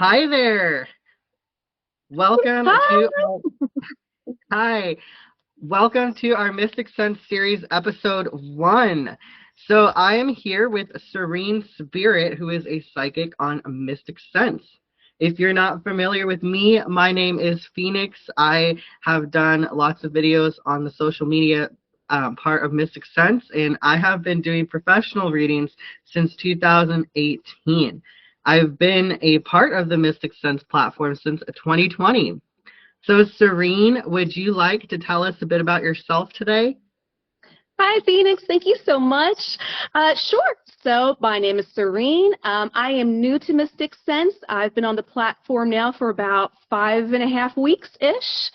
Hi there. Welcome Hi. to hi. Welcome to our Mystic Sense series episode 1. So I am here with Serene Spirit, who is a psychic on Mystic Sense. If you're not familiar with me, my name is Phoenix. I have done lots of videos on the social media part of Mystic Sense, and I have been doing professional readings since 2018. I've been a part of the Mystic Sense platform since 2020. So, Serene, would you like to tell us a bit about yourself today? Hi, Phoenix. Thank you so much. Sure. So, my name is Serene. I am new to Mystic Sense. I've been on the platform now for about 5.5 weeks-ish.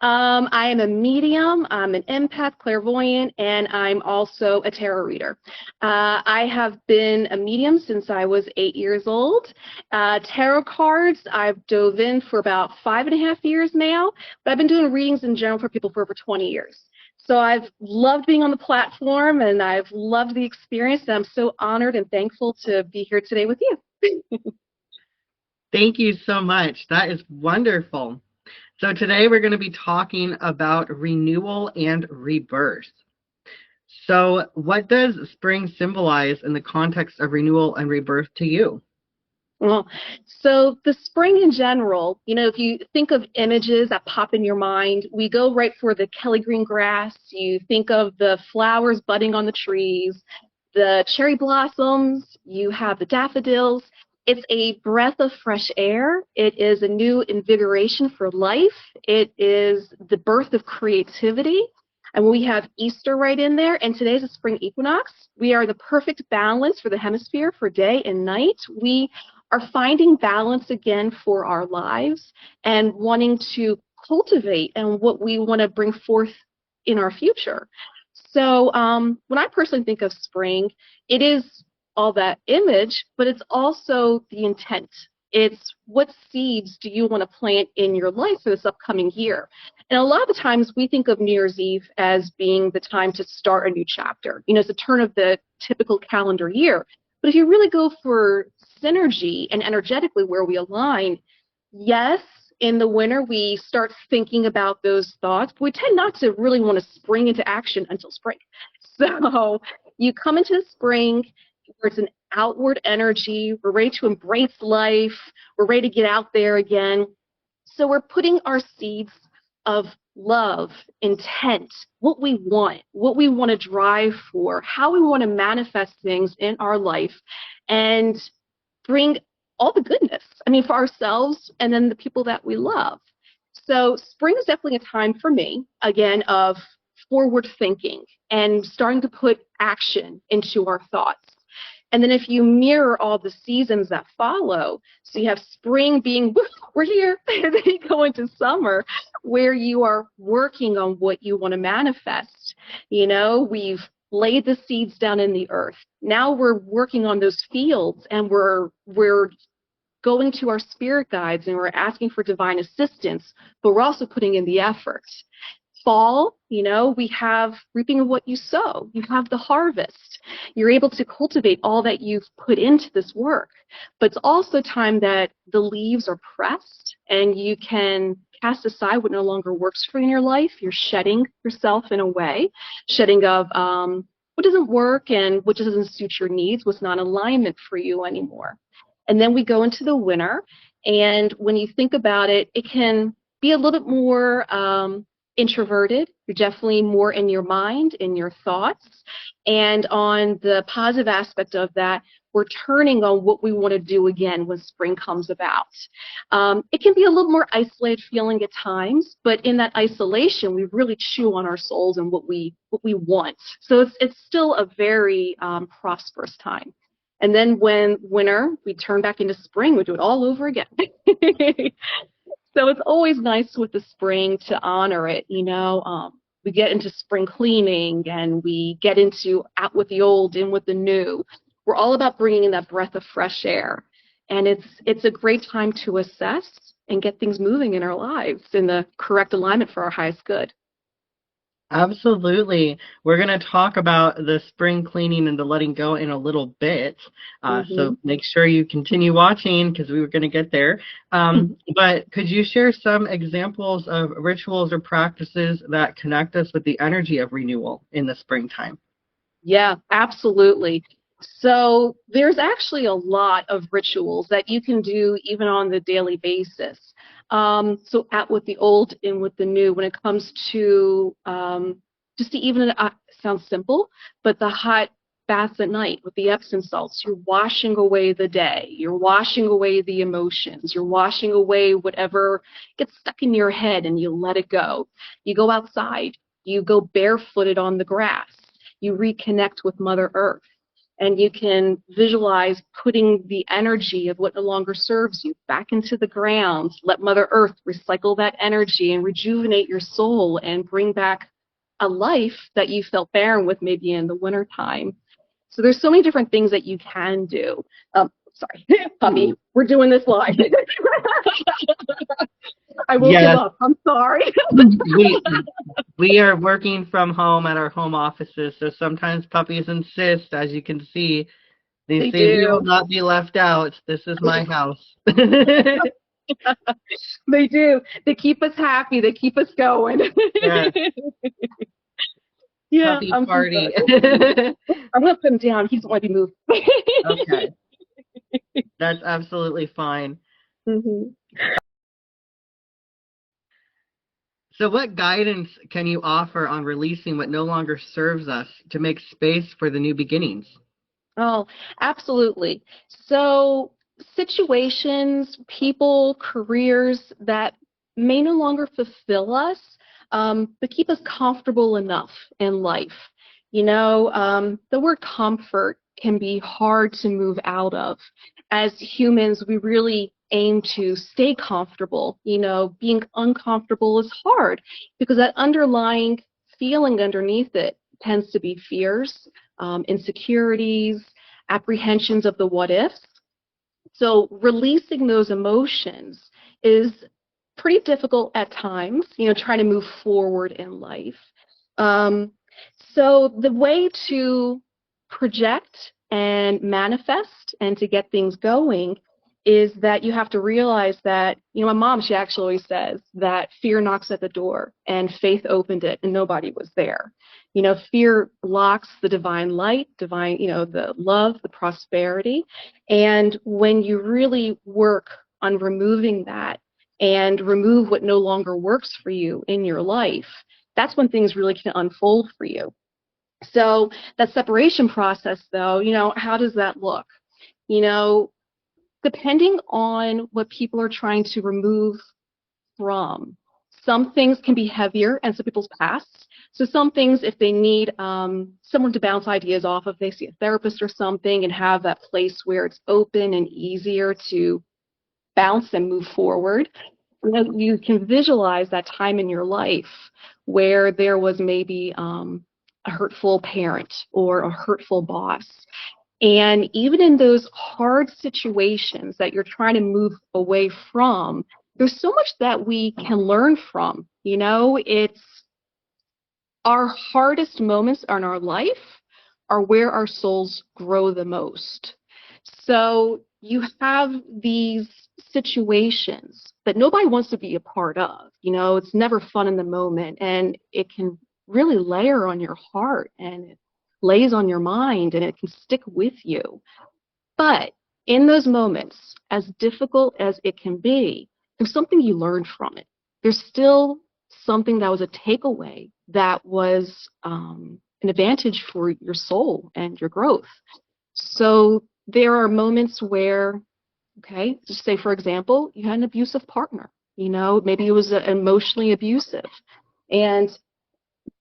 I am a medium, I'm an empath, clairvoyant, and I'm also a tarot reader. I have been a medium since I was 8 years old. Tarot cards, I've dove in for about 5.5 years now, but I've been doing readings in general for people for over 20 years. So I've loved being on the platform and I've loved the experience. And I'm so honored and thankful to be here today with you. Thank you so much. That is wonderful. So, today we're going to be talking about renewal and rebirth. So, what does spring symbolize in the context of renewal and rebirth to you? Well, so the spring in general, if you think of images that pop in your mind, we go right for the Kelly green grass. You think of the flowers budding on the trees, the cherry blossoms, you have the daffodils. It's a breath of fresh air. It is a new invigoration for life. It is the birth of creativity. And we have Easter right in there, and today's a spring equinox. We are the perfect balance for the hemisphere for day and night. We are finding balance again for our lives and wanting to cultivate and what we want to bring forth in our future. So when I personally think of spring, it is all that image, but it's also the intent. It's what seeds do you want to plant in your life for this upcoming year? And a lot of the times we think of New Year's Eve as being the time to start a new chapter. It's the turn of the typical calendar year. But if you really go for synergy and energetically where we align, yes, in the winter we start thinking about those thoughts, but we tend not to really want to spring into action until spring. So you come into the spring where it's an outward energy, we're ready to embrace life, we're ready to get out there again. So we're putting our seeds of love, intent, what we want to drive for, how we want to manifest things in our life and bring all the goodness. I mean, for ourselves and then the people that we love. So spring is definitely a time for me, again, of forward thinking and starting to put action into our thoughts. And then if you mirror all the seasons that follow, so you have spring being, we're here, and then you go into summer where you are working on what you want to manifest. We've laid the seeds down in the earth. Now we're working on those fields and we're going to our spirit guides and we're asking for divine assistance, but we're also putting in the effort. Fall, we have reaping of what you sow. You have the harvest. You're able to cultivate all that you've put into this work. But it's also time that the leaves are pressed and you can cast aside what no longer works for you in your life. You're shedding yourself in a way, shedding of what doesn't work and what doesn't suit your needs, what's not in alignment for you anymore. And then we go into the winter. And when you think about it, it can be a little bit more introverted. You're definitely more in your mind, in your thoughts. And on the positive aspect of that, we're turning on what we want to do again when spring comes about. It can be a little more isolated feeling at times, but in that isolation, we really chew on our souls and what we want. So it's still a very prosperous time. And then when winter, we turn back into spring, we do it all over again. So it's always nice with the spring to honor it, we get into spring cleaning and we get into out with the old, in with the new. We're all about bringing in that breath of fresh air. And it's a great time to assess and get things moving in our lives in the correct alignment for our highest good. Absolutely. We're going to talk about the spring cleaning and the letting go in a little bit. So Hmm. make sure you continue watching because we were going to get there. But could you share some examples of rituals or practices that connect us with the energy of renewal in the springtime? Yeah, absolutely. So there's actually a lot of rituals that you can do even on the daily basis. So at with the old and with the new, when it comes to just to even sounds simple, but the hot baths at night with the Epsom salts, you're washing away the day, you're washing away the emotions, you're washing away whatever gets stuck in your head, and you let it go. You go outside, you go barefooted on the grass, you reconnect with Mother Earth, and you can visualize putting the energy of what no longer serves you back into the ground. Let Mother Earth recycle that energy and rejuvenate your soul and bring back a life that you felt barren with maybe in the wintertime. So there's so many different things that you can do. Sorry, puppy, we're doing this live. I woke him Yes, up. I'm sorry. we we are working from home at our home offices, so sometimes puppies insist, as you can see, they They say we will do. not be left out. This is my house. They do. They keep us happy. They keep us going. Yes, Yeah, puppy I'm so party. sorry. I'm gonna put him down. He doesn't want to be moved. Okay, that's absolutely fine. Hmm. So, what guidance can you offer on releasing what no longer serves us to make space for the new beginnings? Oh, absolutely. So, situations, people, careers that may no longer fulfill us, but keep us comfortable enough in life. The word comfort can be hard to move out of. As humans, we really aim to stay comfortable. Being uncomfortable is hard because that underlying feeling underneath it tends to be fears, insecurities, apprehensions of the what ifs. So releasing those emotions is pretty difficult at times, trying to move forward in life. Um, so the way to project and manifest and to get things going is that you have to realize that, my mom, she actually always says that fear knocks at the door and faith opened it and nobody was there. Fear blocks the divine light, the love, the prosperity. And when you really work on removing that and remove what no longer works for you in your life, that's when things really can unfold for you. So that separation process, though, how does that look? You know, Depending on what people are trying to remove from, some things can be heavier and some people's pasts. So some things, if they need someone to bounce ideas off of, they see a therapist or something and have that place where it's open and easier to bounce and move forward. You can visualize that time in your life where there was maybe a hurtful parent or a hurtful boss. And even in those hard situations that you're trying to move away from, there's so much that we can learn from. It's our hardest moments in our life are where our souls grow the most. So you have these situations that nobody wants to be a part of. It's never fun in the moment, and it can really layer on your heart and it lays on your mind and it can stick with you. But in those moments, as difficult as it can be, there's something you learned from it. There's still something that was a takeaway that was an advantage for your soul and your growth. So there are moments where, okay, just say, for example, you had an abusive partner. Maybe it was emotionally abusive. And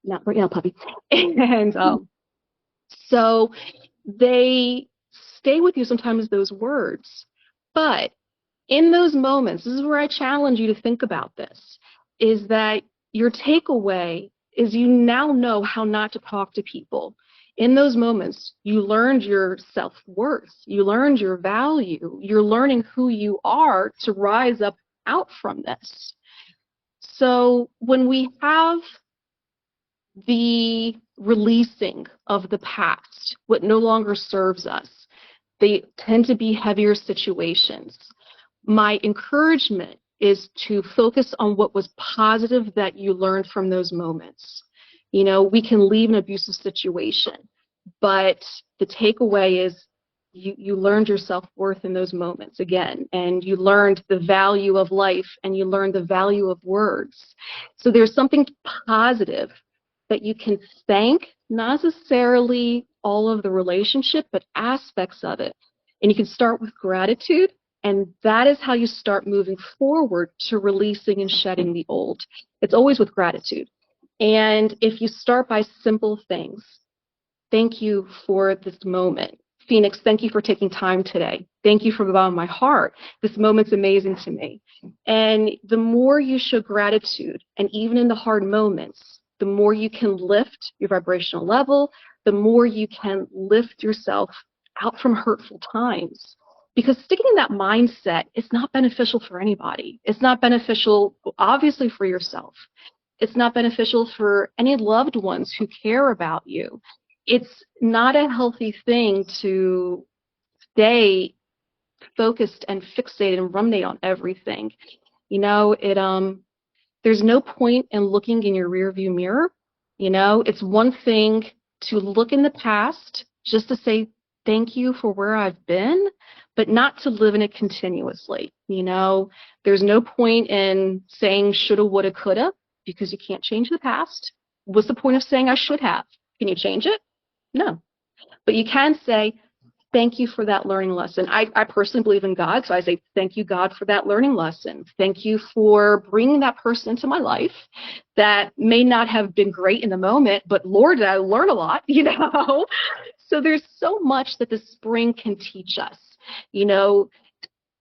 not right now, puppy. And so they stay with you sometimes, those words. But in those moments, this is where I challenge you to think about this, is that your takeaway is you now know how not to talk to people. In those moments, you learned your self-worth, you learned your value, you're learning who you are to rise up out from this. So when we have the releasing of the past, what no longer serves us. They tend to be heavier situations. My encouragement is to focus on what was positive that you learned from those moments. You know, we can leave an abusive situation, but the takeaway is you learned your self-worth in those moments again, and you learned the value of life, and you learned the value of words. So there's something positive that you can thank, not necessarily all of the relationship, but aspects of it. And you can start with gratitude, and that is how you start moving forward to releasing and shedding the old. It's always with gratitude. And if you start by simple things, thank you for this moment. Phoenix, thank you for taking time today. Thank you from the bottom of my heart. This moment's amazing to me. And the more you show gratitude, and even in the hard moments, the more you can lift your vibrational level, the more you can lift yourself out from hurtful times. Because sticking in that mindset is not beneficial for anybody. It's not beneficial, obviously, for yourself. It's not beneficial for any loved ones who care about you. It's not a healthy thing to stay focused and fixated and ruminate on everything. You know, there's no point in looking in your rearview mirror. You know, it's one thing to look in the past just to say thank you for where I've been, but not to live in it continuously. You know, there's no point in saying shoulda, woulda, coulda, because you can't change the past. What's the point of saying I should have? Can you change it? No. But you can say, thank you for that learning lesson. I personally believe in God, so I say, thank you, God, for that learning lesson. Thank you for bringing that person into my life that may not have been great in the moment, but Lord, did I learn a lot, you know? So there's so much that the spring can teach us. You know,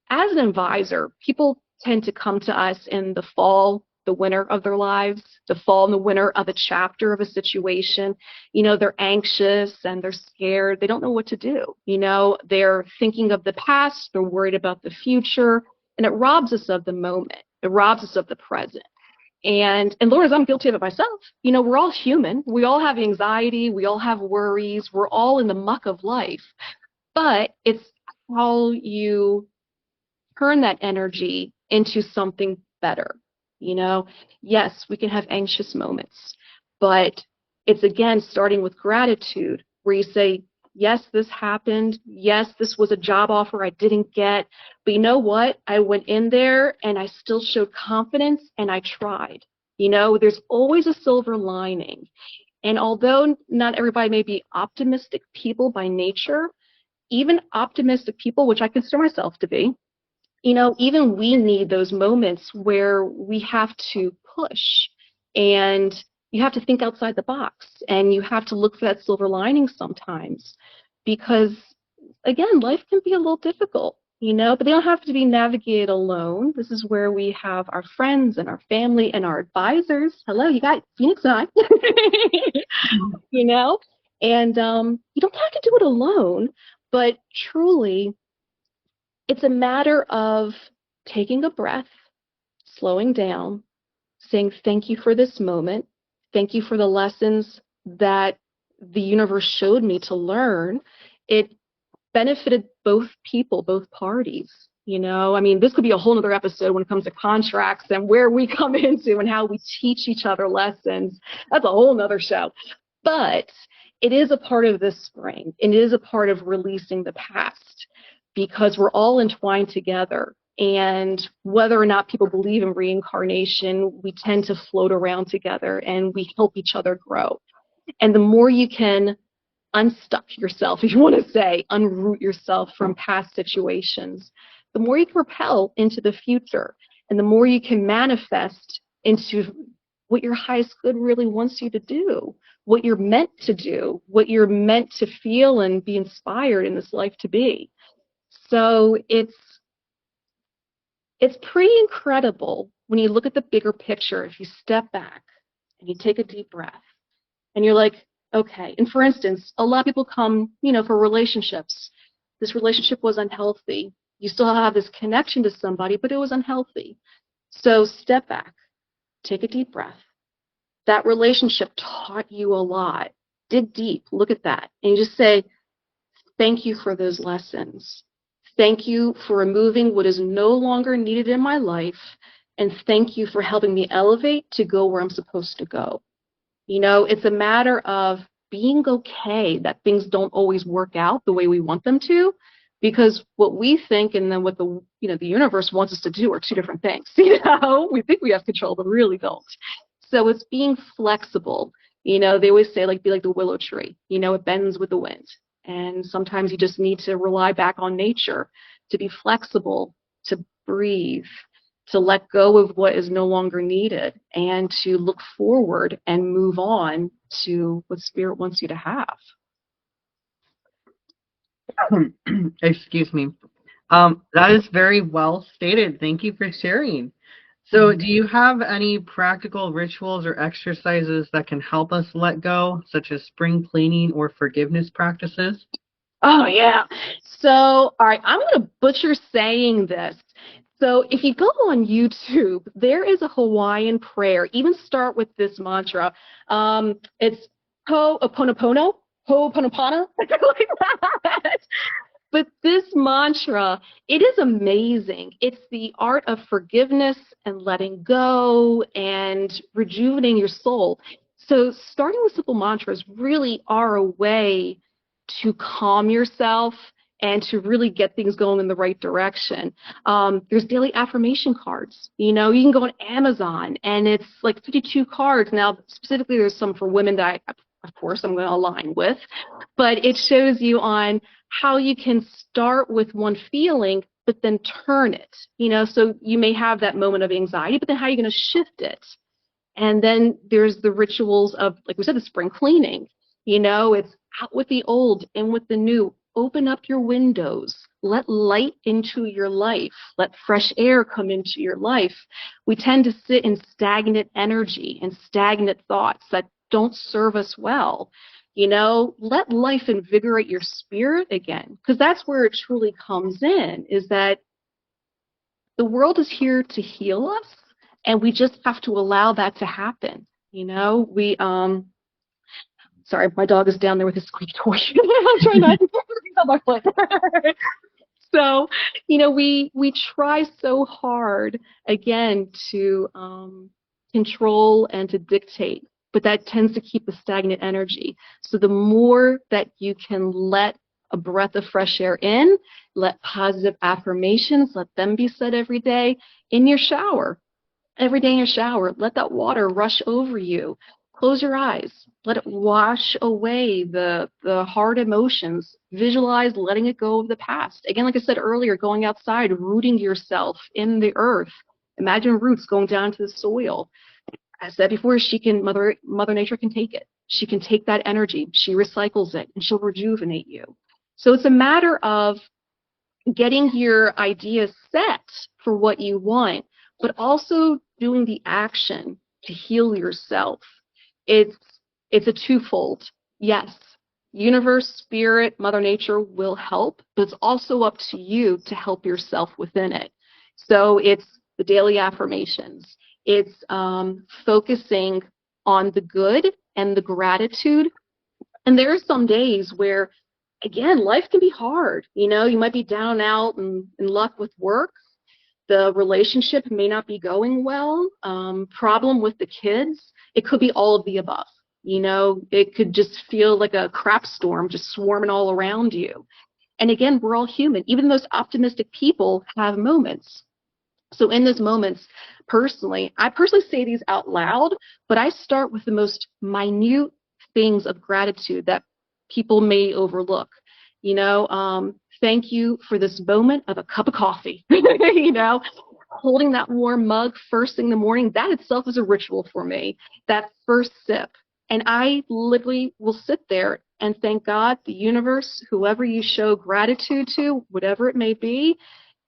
as an advisor, people tend to come to us in the fall, the winter of their lives, the fall and the winter of a chapter of a situation. You know, they're anxious and they're scared. They don't know what to do. You know, they're thinking of the past, they're worried about the future, and it robs us of the moment. It robs us of the present. And Lord, as I'm guilty of it myself, you know, we're all human. We all have anxiety. We all have worries. We're all in the muck of life. But it's how you turn that energy into something better. You know, yes, we can have anxious moments, but it's again starting with gratitude where you say, yes, this happened. Yes, this was a job offer I didn't get. But you know what? I went in there and I still showed confidence and I tried. You know, there's always a silver lining. And although not everybody may be optimistic people by nature, even optimistic people, which I consider myself to be, you know, even we need those moments where we have to push and you have to think outside the box and you have to look for that silver lining sometimes because, again, life can be a little difficult, you know, but they don't have to be navigated alone. This is where we have our friends and our family and our advisors. Hello, you got Phoenix and I, you know, and you don't have to do it alone, but truly, it's a matter of taking a breath, slowing down, saying thank you for this moment. Thank you for the lessons that the universe showed me to learn. It benefited both people, both parties. You know, I mean, this could be a whole other episode when it comes to contracts and where we come into and how we teach each other lessons. That's a whole nother show. But it is a part of this spring. It is a part of releasing the past because we're all entwined together. And whether or not people believe in reincarnation, we tend to float around together and we help each other grow. And the more you can unstuck yourself, if you want to say, unroot yourself from past situations, the more you can propel into the future and the more you can manifest into what your highest good really wants you to do, what you're meant to do, what you're meant to feel and be inspired in this life to be. So it's pretty incredible when you look at the bigger picture. If you step back and you take a deep breath and you're like, okay. And for instance, a lot of people come, you know, for relationships. This relationship was unhealthy. You still have this connection to somebody, but it was unhealthy. So step back, take a deep breath. that relationship taught you a lot. Dig deep, look at that, and you just say, thank you for those lessons. Thank you for removing what is no longer needed in my life. And thank you for helping me elevate to go where I'm supposed to go. It's a matter of being okay that things don't always work out the way we want them to, because what we think and then what the universe wants us to do are two different things. We think we have control, but we really don't. So it's being flexible. They always say, like, be like the willow tree. It bends with the wind. And sometimes you just need to rely back on nature to be flexible, to breathe, to let go of what is no longer needed, and to look forward and move on to what spirit wants you to have. Excuse me. That is very well stated. Thank you for sharing. So, do you have any practical rituals or exercises that can help us let go, such as spring cleaning or forgiveness practices? Oh, yeah. So, all right, I'm going to butcher saying this. So, if you go on YouTube, there is a Hawaiian prayer. Even start with this mantra. It's Ho'oponopono, Ho'oponopana, like that. But this mantra, it is amazing. It's the art of forgiveness and letting go and rejuvenating your soul. So starting with simple mantras really are a way to calm yourself and to really get things going in the right direction. There's daily affirmation cards. You can go on Amazon and it's like 52 cards. Now, specifically, there's some for women that of course, I'm going to align with, but it shows you on how you can start with one feeling, but then turn it. So you may have that moment of anxiety, but then how are you going to shift it? And then there's the rituals of, like we said, the spring cleaning. It's out with the old, in with the new. Open up your windows. Let light into your life. Let fresh air come into your life. We tend to sit in stagnant energy and stagnant thoughts that don't serve us well. Let life invigorate your spirit again, because that's where it truly comes in, is that the world is here to heal us, and we just have to allow that to happen. We sorry, my dog is down there with his squeaky toy. I'm trying not to get on my foot. So, we try so hard again to control and to dictate, but that tends to keep a stagnant energy. So the more that you can let a breath of fresh air in, let positive affirmations, let them be said every day in your shower. Every day in your shower, let that water rush over you. Close your eyes. Let it wash away the hard emotions. Visualize letting it go of the past. Again, like I said earlier, going outside, rooting yourself in the earth. Imagine roots going down to the soil. I said before, Mother Nature can take it. She can take that energy. She recycles it, and she'll rejuvenate you. So it's a matter of getting your ideas set for what you want, but also doing the action to heal yourself. It's a twofold. Yes, universe, spirit, Mother Nature will help, but it's also up to you to help yourself within it. So it's the daily affirmations. It's focusing on the good and the gratitude. And there are some days where, again, life can be hard. You might be down and out and in luck with work. The relationship may not be going well. Problem with the kids. It could be all of the above. It could just feel like a crap storm just swarming all around you. And again, we're all human. Even those optimistic people have moments. So in those moments, I personally say these out loud, but I start with the most minute things of gratitude that people may overlook. Thank you for this moment of a cup of coffee. Holding that warm mug first thing in the morning, that itself is a ritual for me. That first sip. And I literally will sit there and thank God, the universe, whoever you show gratitude to, whatever it may be,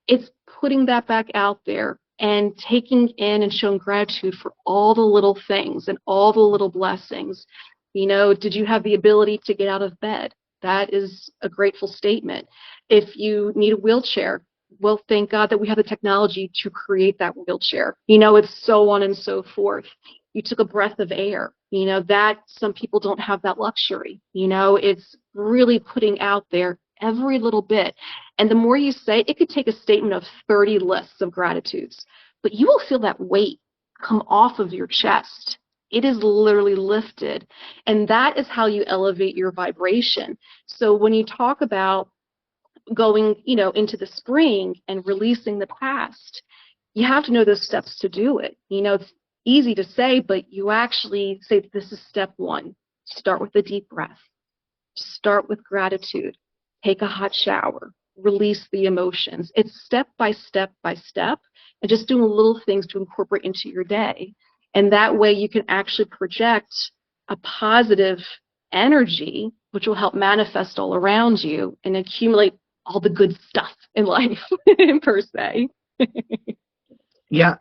it's putting that back out there and taking in and showing gratitude for all the little things and all the little blessings. Did you have the ability to get out of bed? That is a grateful statement. If you need a wheelchair, well, thank God that we have the technology to create that wheelchair. It's so on and so forth. you took a breath of air. That some people don't have that luxury. It's really putting out there every little bit. And the more you say, it could take a statement of 30 lists of gratitudes, but you will feel that weight come off of your chest. It is literally lifted. And that is how you elevate your vibration. So when you talk about going, into the spring and releasing the past, you have to know those steps to do it. It's easy to say, but you actually say, this is step one. Start with a deep breath. Start with gratitude. Take a hot shower. Release the emotions. It's step by step by step, and just doing little things to incorporate into your day. And that way you can actually project a positive energy, which will help manifest all around you and accumulate all the good stuff in life, per se. Yeah,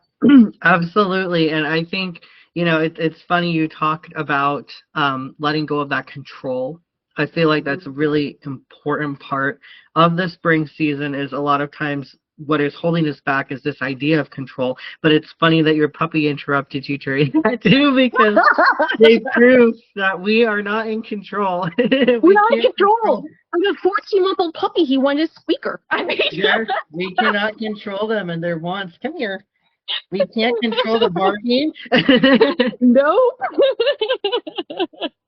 absolutely. And I think, it's funny you talked about letting go of that control. I feel like that's a really important part of the spring season. Is a lot of times what is holding us back is this idea of control. But it's funny that your puppy interrupted you during that too, because they prove that we are not in control. We're We not in can't control. control. I'm a 14-month-old puppy. He wanted a squeaker. I mean, Yes, we cannot control them and their wants. Come here. We can't control the barking. no,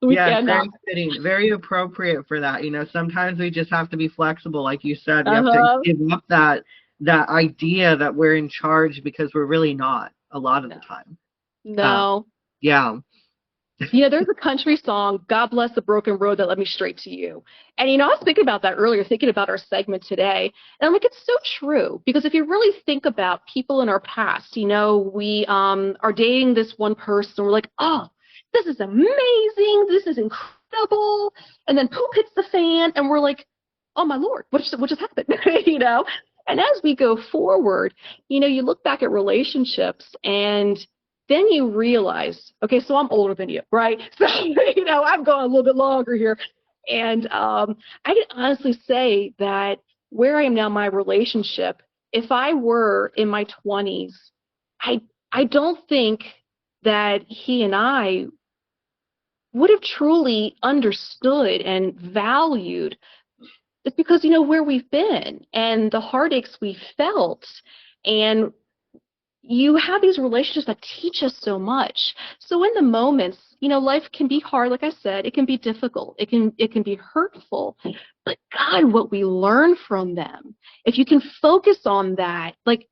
we Yeah, cannot. very fitting, very appropriate for that. Sometimes we just have to be flexible, like you said. We have to Uh-huh. give up that idea that we're in charge, because we're really not a lot of No. the time. Uh, No. yeah. There's a country song, God Bless the Broken Road That Led Me Straight to You. And, I was thinking about that earlier, thinking about our segment today. And I'm like, it's so true. Because if you really think about people in our past, we are dating this one person. And we're like, oh, this is amazing. This is incredible. And then poop hits the fan. And we're like, oh, my Lord, what just happened? And as we go forward, you look back at relationships and then you realize, okay, so I'm older than you, right? So, I'm going a little bit longer here. And I can honestly say that where I am now in my relationship, if I were in my 20s, I I don't think that he and I would have truly understood and valued. It's because where we've been and the heartaches we felt, and you have these relationships that teach us so much. So in the moments, life can be hard. Like I said, it can be difficult. It can be hurtful. But God, what we learn from them, if you can focus on that, like,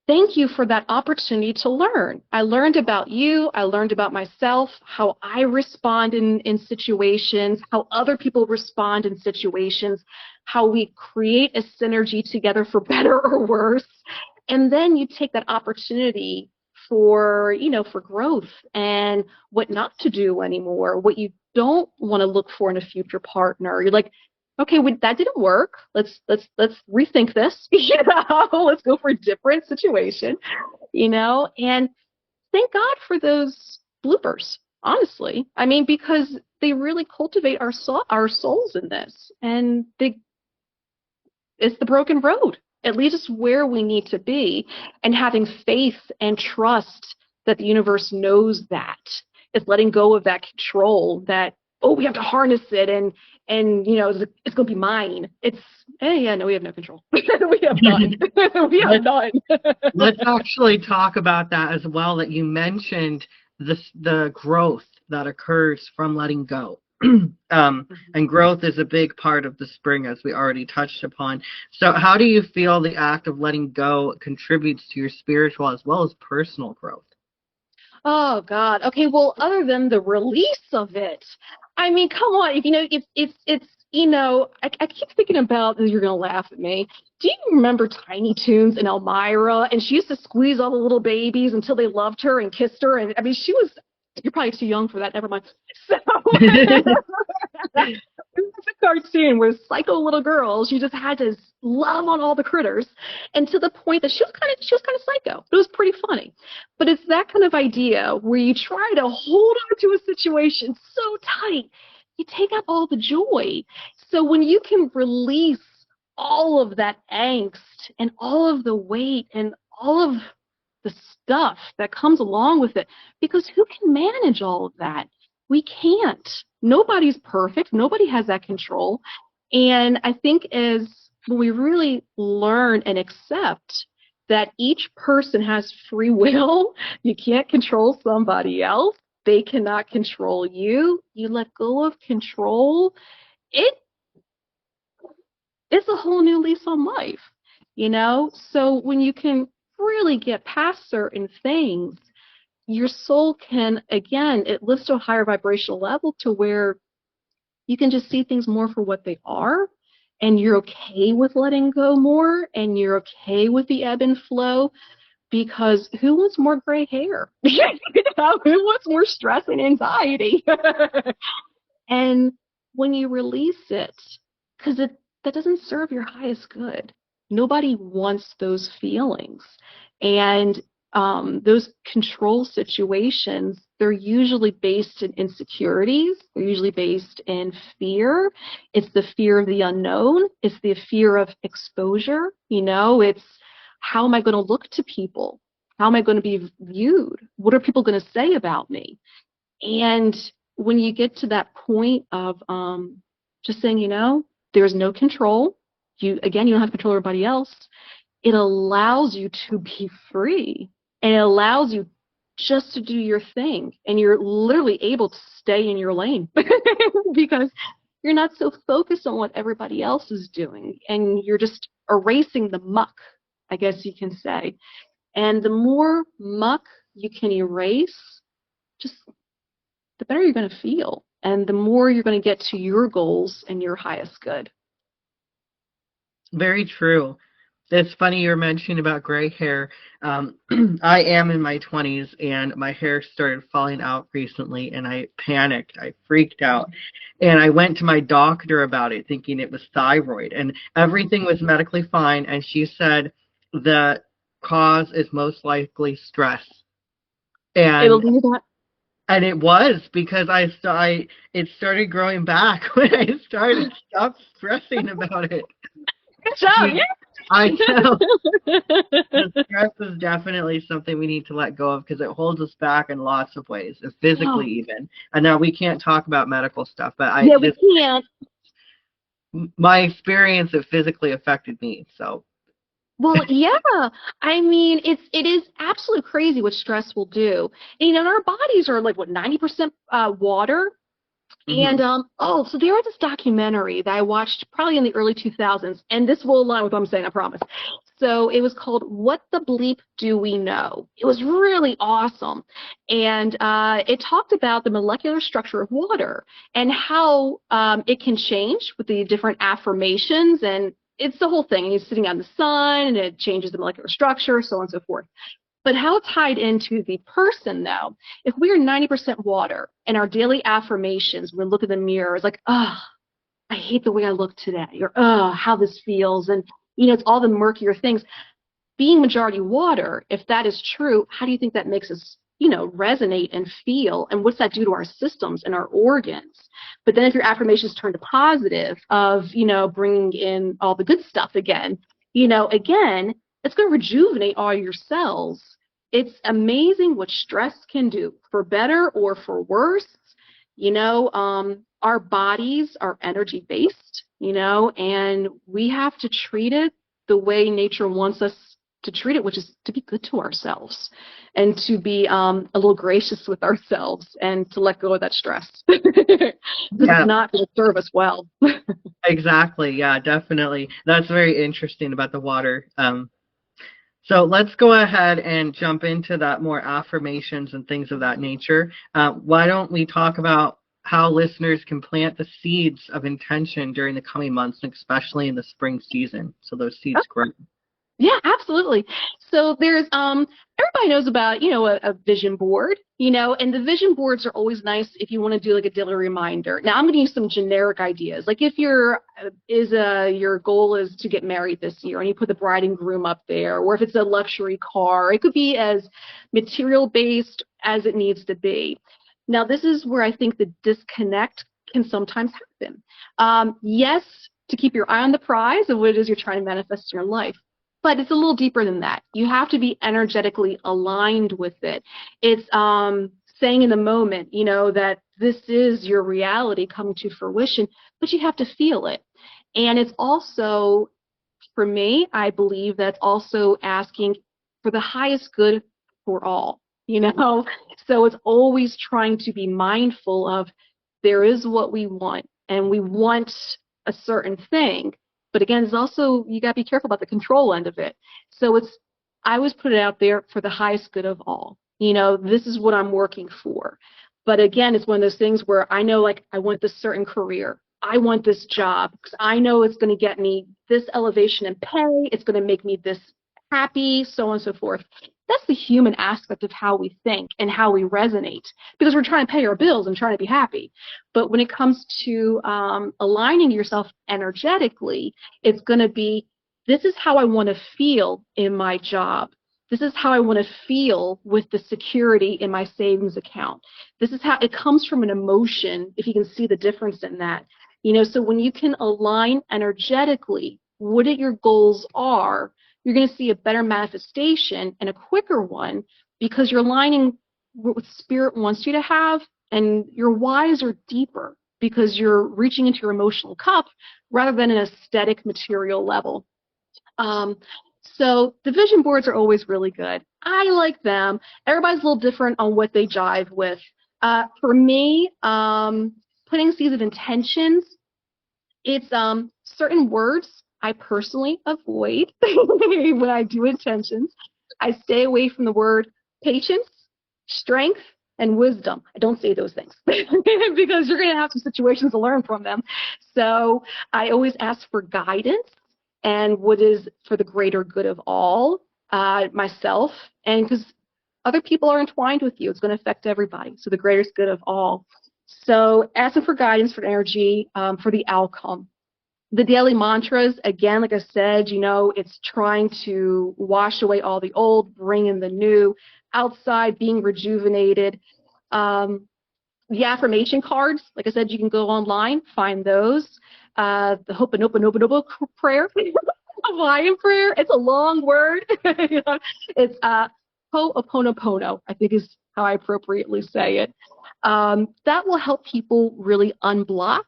thank you for that opportunity to learn. I learned about you. I learned about myself, how I respond in situations, how other people respond in situations, how we create a synergy together for better or worse. And then you take that opportunity for growth and what not to do anymore, what you don't want to look for in a future partner. You're like, okay, that didn't work. Let's rethink this. Let's go for a different situation. And thank God for those bloopers. Honestly, I mean, because they really cultivate our souls in this, and it's the broken road. It leads us where we need to be, and having faith and trust that the universe knows that. It's letting go of that control that, oh, we have to harness it, and it's going to be mine. Yeah, no, we have no control. We have none. We have none. Let's actually talk about that as well, that you mentioned the growth that occurs from letting go. And growth is a big part of the spring, as we already touched upon. So how do you feel the act of letting go contributes to your spiritual as well as personal growth? Oh God. Okay. Well, other than the release of it, I mean, come on. If it's I keep thinking about. You're gonna laugh at me. Do you remember Tiny Toons and Elmira? And she used to squeeze all the little babies until they loved her and kissed her. And I mean, she was. You're probably too young for that. Never mind. So it was a cartoon where psycho little girl, she just had to love on all the critters, and to the point that she was kind of psycho. It was pretty funny. But it's that kind of idea where you try to hold on to a situation so tight, you take out all the joy. So when you can release all of that angst and all of the weight and all of the stuff that comes along with it, because who can manage all of that? We can't. Nobody's perfect. Nobody has that control. And I think as when we really learn and accept that each person has free will, you can't control somebody else. They cannot control you. You let go of control. It it's a whole new lease on life, you know? So when you can really get past certain things, your soul can, again, it lifts to a higher vibrational level to where you can just see things more for what they are. And you're okay with letting go more, and you're okay with the ebb and flow, because who wants more gray hair? You know, who wants more stress and anxiety? And when you release it, because that doesn't serve your highest good. Nobody wants those feelings. And those control situations, they're usually based in insecurities. They're usually based in fear. It's the fear of the unknown. It's the fear of exposure. You know, it's how am I going to look to people? How am I going to be viewed? What are people going to say about me? And when you get to that point of just saying, you know, there's no control. You don't have control over everybody else. It allows you to be free, and it allows you just to do your thing, and you're literally able to stay in your lane because you're not so focused on what everybody else is doing, and you're just erasing the muck, I guess you can say. And the more muck you can erase, just the better you're going to feel, and the more you're going to get to your goals and your highest good. Very true. It's funny you're mentioning about gray hair. I am in my 20s and my hair started falling out recently and I panicked. I freaked out. And I went to my doctor about it thinking it was thyroid and everything was medically fine. And she said the cause is most likely stress. It'll And do that. and it was because it started growing back when I started stop stressing about it. Good job. Yeah, I know. The stress is definitely something we need to let go of because it holds us back in lots of ways, physically Yeah. even. I know we can't talk about medical stuff, but Yeah, we can't. my experience, it physically affected me. So, Well, yeah. I mean, it is absolutely crazy what stress will do. And, you know, our bodies are like what 90% water. mhm. And so there was this documentary that I watched probably in the early 2000s, and this will align with what I'm saying, I promise. So it was called "What the Bleep Do We Know?" It was really awesome, and it talked about the molecular structure of water and how it can change with the different affirmations, and it's the whole thing. And he's sitting out in the sun, and it changes the molecular structure, so on and so forth. But how tied into the person, though, if we are 90% water and our daily affirmations, we look in the mirror, it's like, oh, I hate the way I look today, or oh, how this feels. And, you know, it's all the murkier things. Being majority water, if that is true, how do you think that makes us, you know, resonate and feel? And what's that do to our systems and our organs? But then if your affirmations turn to positive of, you know, bringing in all the good stuff again, you know, again, it's going to rejuvenate all your cells. It's amazing what stress can do, for better or for worse. You know, our bodies are energy based, you know, and we have to treat it the way nature wants us to treat it, which is to be good to ourselves and to be a little gracious with ourselves and to let go of that stress because it's Yeah, not going to serve us well. exactly. Yeah, definitely. That's very interesting about the water. So let's go ahead and jump into that more affirmations and things of that nature. Why don't we talk about how listeners can plant the seeds of intention during the coming months, especially in the spring season, so those seeds grow? Yeah, absolutely. So there's everybody knows about, you know, a vision board, you know, and the vision boards are always nice if you want to do like a daily reminder. Now I'm going to use some generic ideas. Like if your goal is to get married this year and you put the bride and groom up there, or if it's a luxury car, it could be as material based as it needs to be. Now this is where I think the disconnect can sometimes happen. Yes, to keep your eye on the prize of what it is you're trying to manifest in your life. but it's a little deeper than that. You have to be energetically aligned with it. It's saying in the moment, that this is your reality coming to fruition, but you have to feel it. And it's also, for me, I believe that's also asking for the highest good for all. So it's always trying to be mindful of there is what we want, and we want a certain thing. But again, it's also, you got to be careful about the control end of it. So I always put it out there for the highest good of all. This is what I'm working for. But again, it's one of those things where I know, like, I want this certain career. I want this job because I know it's going to get me this elevation in pay. It's going to make me this happy, so on and so forth. That's the human aspect of how we think and how we resonate, because we're trying to pay our bills and trying to be happy. But when it comes to aligning yourself energetically, it's going to be, this is how I want to feel in my job. This is how I want to feel with the security in my savings account. This is how it comes from an emotion, if you can see the difference in that. So when you can align energetically what your goals are, you're going to see a better manifestation and a quicker one, because you're aligning what spirit wants you to have, and your whys are deeper because you're reaching into your emotional cup rather than an aesthetic material level. So the vision boards are always really good. I like them. Everybody's a little different on what they jive with. For me, putting seeds of intentions, it's certain words I personally avoid when I do intentions. I stay away from the word patience, strength, and wisdom. I don't say those things because you're going to have some situations to learn from them. So I always ask for guidance and what is for the greater good of all, myself, and because other people are entwined with you, it's going to affect everybody. So the greatest good of all. So asking for guidance for energy, for the outcome. The daily mantras, again, like I said, it's trying to wash away all the old, bring in the new, outside being rejuvenated. The affirmation cards, like I said, you can go online, find those. The Ho'oponopono prayer, Hawaiian prayer, it's a long word. It's Ho'oponopono, I think is how I appropriately say it. That will help people really unblock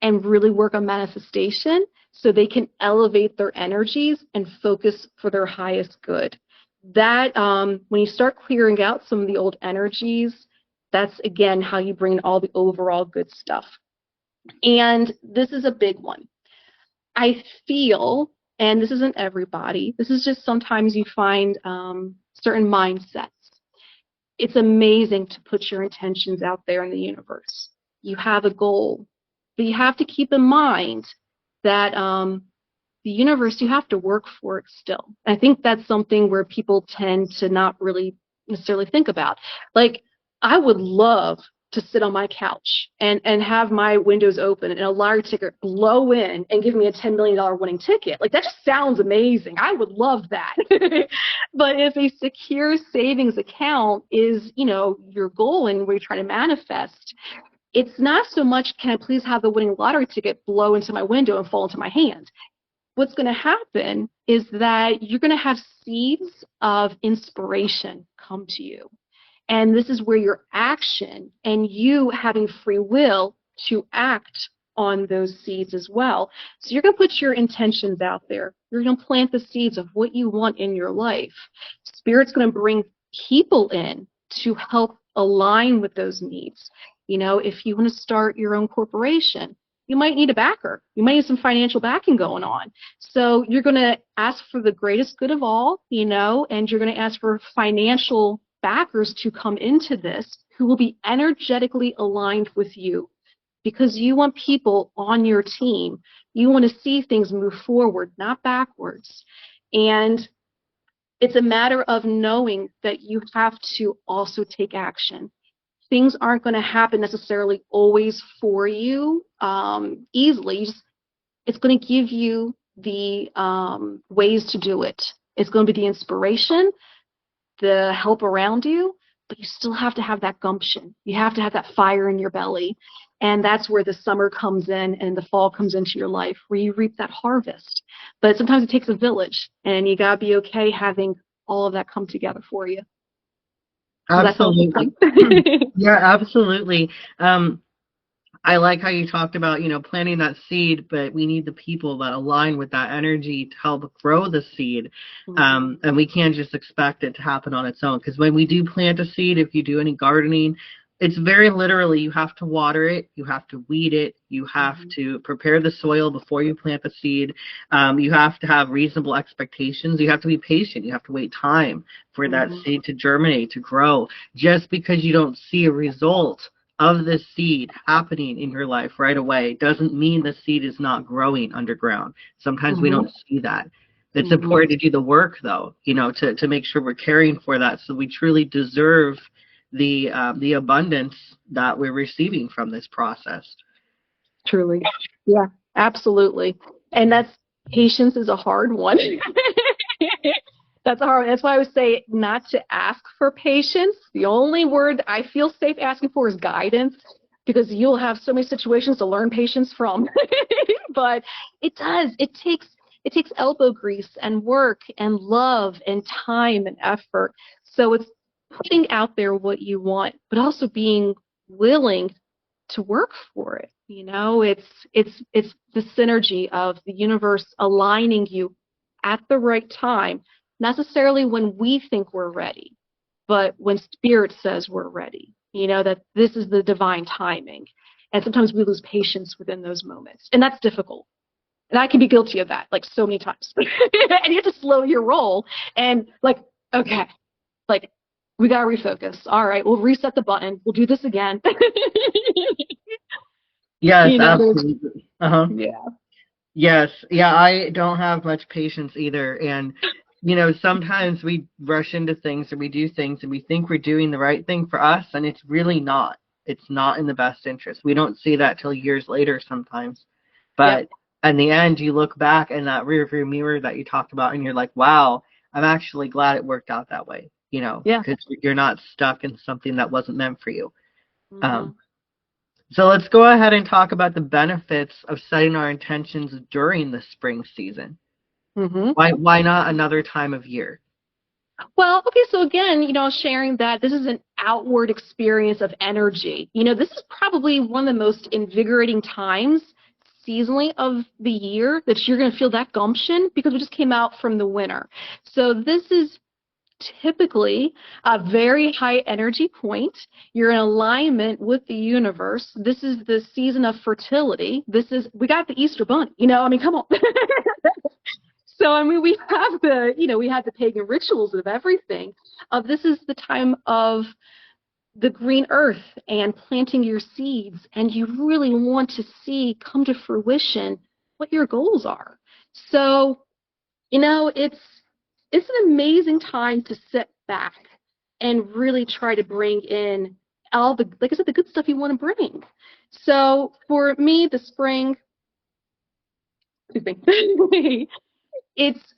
and really work on manifestation so they can elevate their energies and focus for their highest good. That, when you start clearing out some of the old energies, that's, again, how you bring all the overall good stuff. And this is a big one. I feel, and this isn't everybody, this is just sometimes you find certain mindsets. It's amazing to put your intentions out there in the universe. You have a goal, but you have to keep in mind that the universe, you have to work for it still. I think that's something where people tend to not really necessarily think about. Like, I would love to sit on my couch and have my windows open and a lottery ticket blow in and give me a $10 million winning ticket. Like, that just sounds amazing. I would love that. But if a secure savings account is, your goal and where you're trying to manifest, it's not so much, can I please have the winning lottery ticket blow into my window and fall into my hand? What's going to happen is that you're going to have seeds of inspiration come to you. And this is where your action and you having free will to act on those seeds as well. So you're going to put your intentions out there. You're going to plant the seeds of what you want in your life. Spirit's going to bring people in to help align with those needs. If you want to start your own corporation, you might need a backer. You might need some financial backing going on. So you're going to ask for the greatest good of all, and you're going to ask for financial backers to come into this who will be energetically aligned with you, because you want people on your team. You want to see things move forward, not backwards. And it's a matter of knowing that you have to also take action. Things aren't going to happen necessarily always for you easily. It's going to give you the ways to do it. It's going to be the inspiration, the help around you, but you still have to have that gumption. You have to have that fire in your belly. And that's where the summer comes in and the fall comes into your life, where you reap that harvest. But sometimes it takes a village, and you gotta be okay having all of that come together for you. Does that help? Absolutely. Yeah, absolutely. Um, I like how you talked about, planting that seed, but we need the people that align with that energy to help grow the seed. Mhm. And we can't just expect it to happen on its own. Because when we do plant a seed, if you do any gardening, it's very literally you have to water it, you have to weed it, you have Mhm. to prepare the soil before you plant the seed. You have to have reasonable expectations. You have to be patient. You have to wait time for that Mhm. seed to germinate, to grow. Just because you don't see a result of the seed happening in your life right away doesn't mean the seed is not growing underground. Sometimes we Mhm. don't see that. It's Mhm. important to do the work, though, to make sure we're caring for that so we truly deserve the abundance that we're receiving from this process. Truly. Yeah, absolutely. And that's patience is a hard one. That's hard. That's why I would say not to ask for patience. The only word I feel safe asking for is guidance, because you'll have so many situations to learn patience from. But it does. It takes elbow grease and work and love and time and effort. So it's putting out there what you want, but also being willing to work for it. It's the synergy of the universe aligning you at the right time, not necessarily when we think we're ready, but when spirit says we're ready. That this is the divine timing. And sometimes we lose patience within those moments. And that's difficult. And I can be guilty of that like so many times. And you have to slow your roll and like, okay, like we gotta refocus. All right, we'll reset the button. We'll do this again. Yes, There's absolutely. Uh-huh. yeah. Yes. Yeah, I don't have much patience either. And, sometimes we rush into things or we do things and we think we're doing the right thing for us, and it's really not. It's not in the best interest. We don't see that till years later sometimes. Yep. But in the end, you look back in that rear view mirror that you talked about and you're like, wow, I'm actually glad it worked out that way, Yeah. because you're not stuck in something that wasn't meant for you. Um, Mhm. so let's go ahead and talk about the benefits of setting our intentions during the spring season. Mhm. Why not another time of year? Well, okay, so again, sharing that this is an outward experience of energy. This is probably one of the most invigorating times seasonally of the year that you're going to feel that gumption, because we just came out from the winter. So this is typically a very high energy point. You're in alignment with the universe. This is the season of fertility. We got the Easter bunny, I mean, come on. So, I mean, we have the pagan rituals of everything. This is the time of the green earth and planting your seeds, and you really want to see come to fruition what your goals are. So, it's an amazing time to sit back and really try to bring in all the, like I said, the good stuff you want to bring. So for me, the spring, excuse me, it's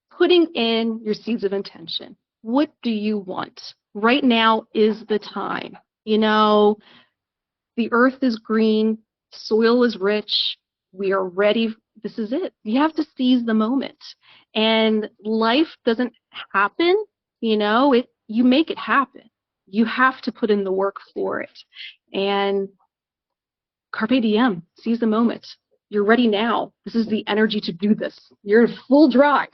putting in your seeds of intention. What do you want? Right now is the time. The earth is green, soil is rich, we are ready. This is it. You have to seize the moment. And life doesn't happen, you make it happen. You have to put in the work for it. And carpe diem, seize the moment. You're ready now. This is the energy to do this. You're in full drive.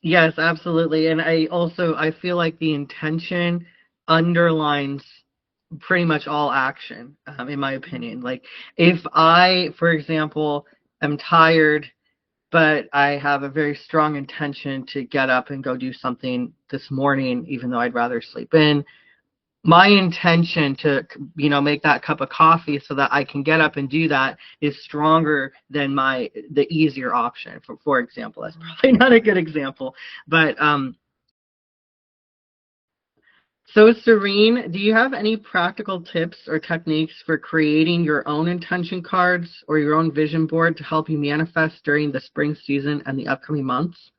Yes, absolutely. And I feel like the intention underlines pretty much all action, in my opinion. Like if I, for example, am tired, but I have a very strong intention to get up and go do something this morning, even though I'd rather sleep in, my intention to make that cup of coffee so that I can get up and do that is stronger than the easier option. For example, that's probably not a good example, but so Serene, do you have any practical tips or techniques for creating your own intention cards or your own vision board to help you manifest during the spring season and the upcoming months?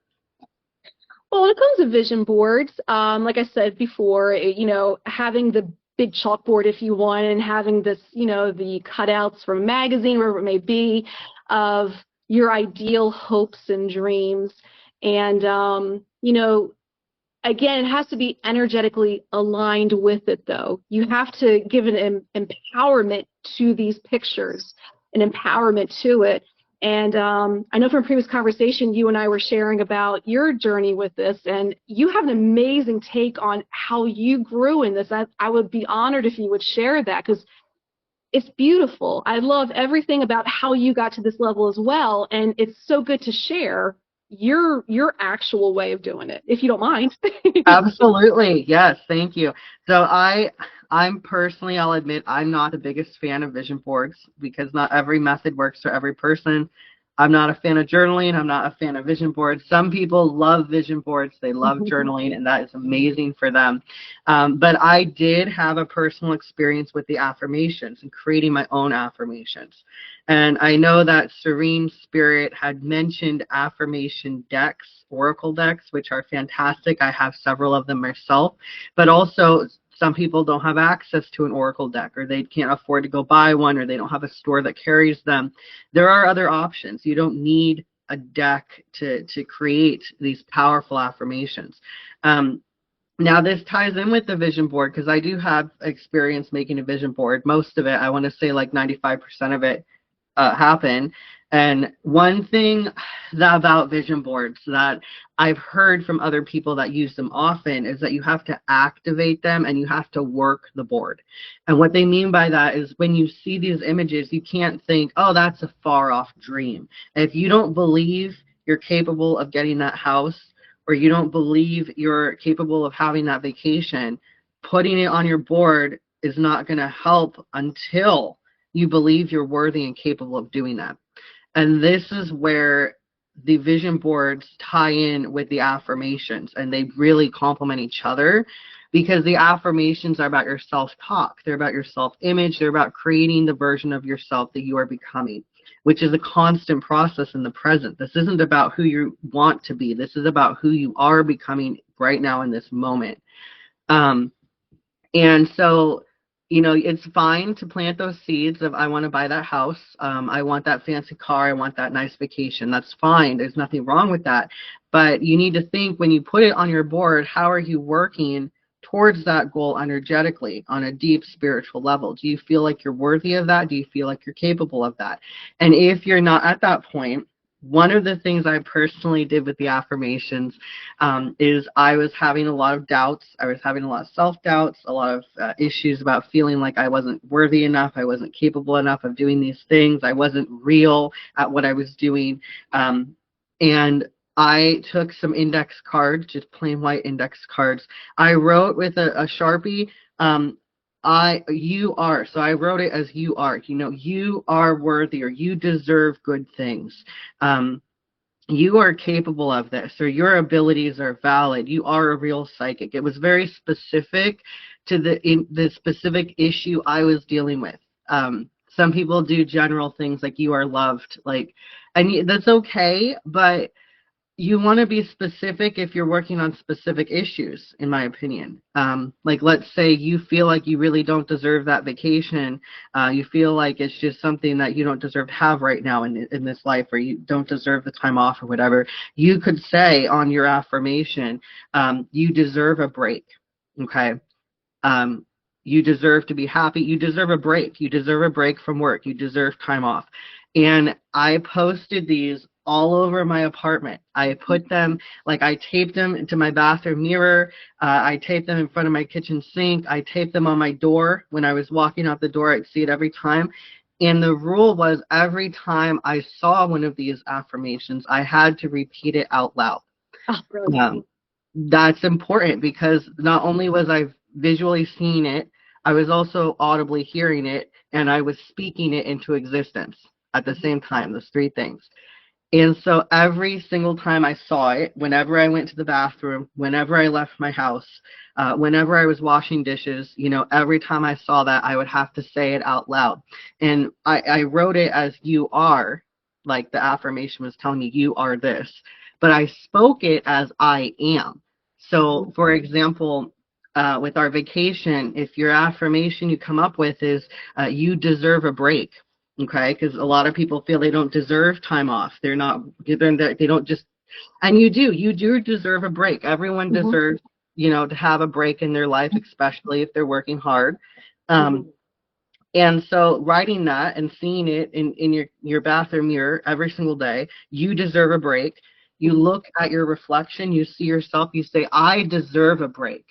Well, when it comes to vision boards, like I said before, having the big chalkboard if you want, and having this, the cutouts from a magazine, wherever it may be, of your ideal hopes and dreams. And, again, it has to be energetically aligned with it, though. You have to give an empowerment to these pictures, an empowerment to it. And I know from a previous conversation, you and I were sharing about your journey with this, and you have an amazing take on how you grew in this. I would be honored if you would share that, because it's beautiful. I love everything about how you got to this level as well, and it's so good to share your actual way of doing it, if you don't mind. Absolutely. Yes, thank you. So I'm personally, I'll admit, I'm not the biggest fan of vision boards because not every method works for every person. I'm not a fan of journaling. I'm not a fan of vision boards. Some people love vision boards. They love journaling, and that is amazing for them. But I did have a personal experience with the affirmations and creating my own affirmations. And I know that Serene Spirit had mentioned affirmation decks, oracle decks, which are fantastic. I have several of them myself, but also some people don't have access to an oracle deck, or they can't afford to go buy one, or they don't have a store that carries them. There are other options. You don't need a deck to create these powerful affirmations. Now, this ties in with the vision board because I do have experience making a vision board. Most of it, I want to say like 95% of it happen. And one thing about vision boards that I've heard from other people that use them often is that you have to activate them and you have to work the board. And what they mean by that is when you see these images, you can't think, oh, that's a far off dream. If you don't believe you're capable of getting that house, or you don't believe you're capable of having that vacation, putting it on your board is not going to help until you believe you're worthy and capable of doing that. And this is where the vision boards tie in with the affirmations, and they really complement each other because the affirmations are about your self-talk. They're about your self-image. They're about creating the version of yourself that you are becoming, which is a constant process in the present. This isn't about who you want to be. This is about who you are becoming right now in this moment. And so, it's fine to plant those seeds of I want to buy that house. I want that fancy car. I want that nice vacation. That's fine. There's nothing wrong with that. But you need to think when you put it on your board, how are you working towards that goal energetically on a deep spiritual level? Do you feel like you're worthy of that? Do you feel like you're capable of that? And if you're not at that point, one of the things I personally did with the affirmations is I was having a lot of doubts. I was having a lot of self-doubts, a lot of issues about feeling like I wasn't worthy enough. I wasn't capable enough of doing these things. I wasn't real at what I was doing. And I took some index cards, just plain white index cards. I wrote with a Sharpie, you are. So I wrote it as you are. You are worthy, or you deserve good things. You are capable of this, or your abilities are valid. You are a real psychic. It was very specific to the specific issue I was dealing with. Some people do general things like you are loved, and that's okay, but you want to be specific if you're working on specific issues, in my opinion. Like, let's say you feel like you really don't deserve that vacation. You feel like it's just something that you don't deserve to have right now in this life, or you don't deserve the time off or whatever. You could say on your affirmation, you deserve a break. Okay. You deserve to be happy. You deserve a break. You deserve a break from work. You deserve time off. And I posted these all over my apartment. I put them, I taped them into my bathroom mirror. I taped them in front of my kitchen sink. I taped them on my door. When I was walking out the door, I'd see it every time. And the rule was every time I saw one of these affirmations, I had to repeat it out loud. Oh, brilliant. That's important because not only was I visually seeing it, I was also audibly hearing it, and I was speaking it into existence at the same time, those three things. And so every single time I saw it, whenever I went to the bathroom, whenever I left my house, whenever I was washing dishes, every time I saw that, I would have to say it out loud. And I wrote it as you are, like the affirmation was telling me, you are this. But I spoke it as I am. So, for example, with our vacation, if your affirmation you come up with is you deserve a break, okay? Because a lot of people feel they don't deserve time off. They're not given that they don't just, and you do deserve a break. Everyone Mm-hmm. deserves, to have a break in their life, especially if they're working hard. Mm-hmm. And so writing that and seeing it in your bathroom mirror every single day, you deserve a break. You Mm-hmm. look at your reflection, you see yourself, you say, I deserve a break.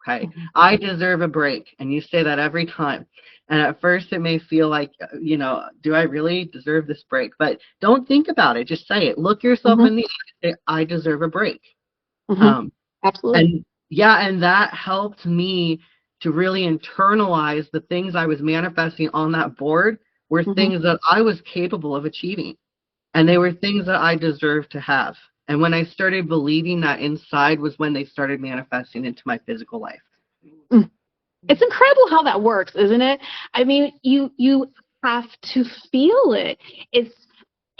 Okay. Mm-hmm. I deserve a break. And you say that every time. And at first it may feel like, do I really deserve this break? But don't think about it. Just say it. Look yourself Mm-hmm. in the eye and say, I deserve a break. Mm-hmm. Um, Absolutely. and yeah, and that helped me to really internalize the things I was manifesting on that board were Mm-hmm. things that I was capable of achieving. And they were things that I deserved to have. And when I started believing that inside was when they started manifesting into my physical life. Mm. It's incredible how that works, isn't it? I mean, you have to feel it. It's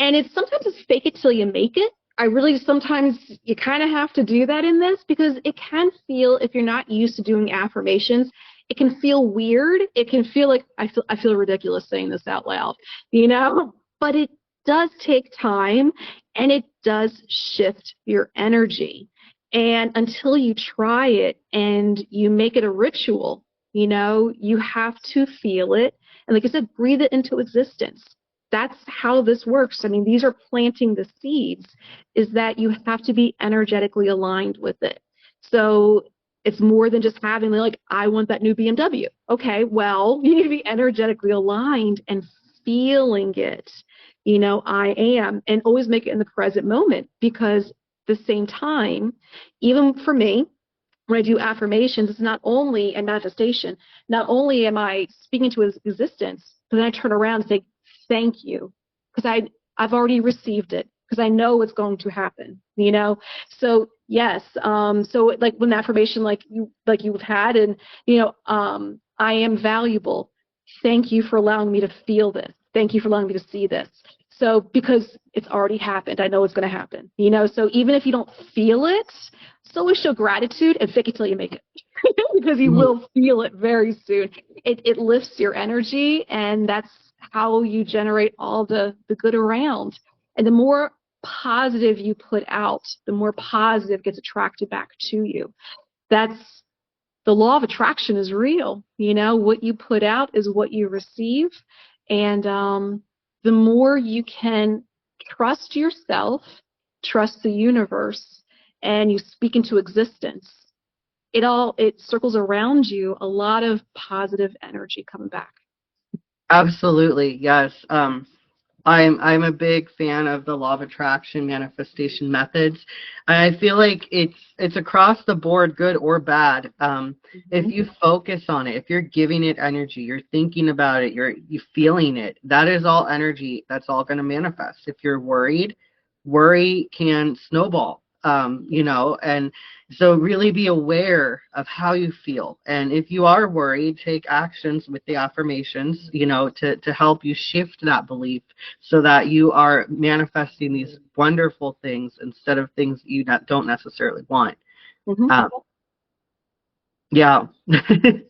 and it's sometimes it's fake it till you make it. I really sometimes you kind of have to do that in this because it can feel if you're not used to doing affirmations, it can feel weird. It can feel like I feel ridiculous saying this out loud, you know? But it does take time and it does shift your energy. And until you try it and you make it a ritual, you have to feel it. And like I said, breathe it into existence. That's how this works. I mean, these are planting the seeds, is that you have to be energetically aligned with it. So it's more than just having, like, I want that new BMW. Okay, well, you need to be energetically aligned and feeling it. I am, and always make it in the present moment because at the same time, even for me, when I do affirmations, it's not only a manifestation, not only am I speaking to his existence, but then I turn around and say, thank you, because I've already received it, because I know it's going to happen. So yes, so like when the affirmation like you've had, and I am valuable. Thank you for allowing me to feel this. Thank you for allowing me to see this. So because it's already happened, I know it's going to happen. So even if you don't feel it, still always show gratitude and fake it till you make it. Because you Mhm. will feel it very soon. It lifts your energy, and that's how you generate all the good around. And the more positive you put out, the more positive gets attracted back to you. That's the law of attraction is real. What you put out is what you receive. And the more you can trust yourself, trust the universe, and you speak into existence, it circles around you, a lot of positive energy coming back. Absolutely, yes. I'm a big fan of the law of attraction manifestation methods. I feel like it's across the board, good or bad. If Mm-hmm. you focus on it, if you're giving it energy, you're thinking about it, you feeling it. That is all energy. That's all going to manifest. If you're worried, worry can snowball. And so really be aware of how you feel. And if you are worried, take actions with the affirmations, to help you shift that belief so that you are manifesting these wonderful things instead of things you don't necessarily want. Mm-hmm. Um, yeah.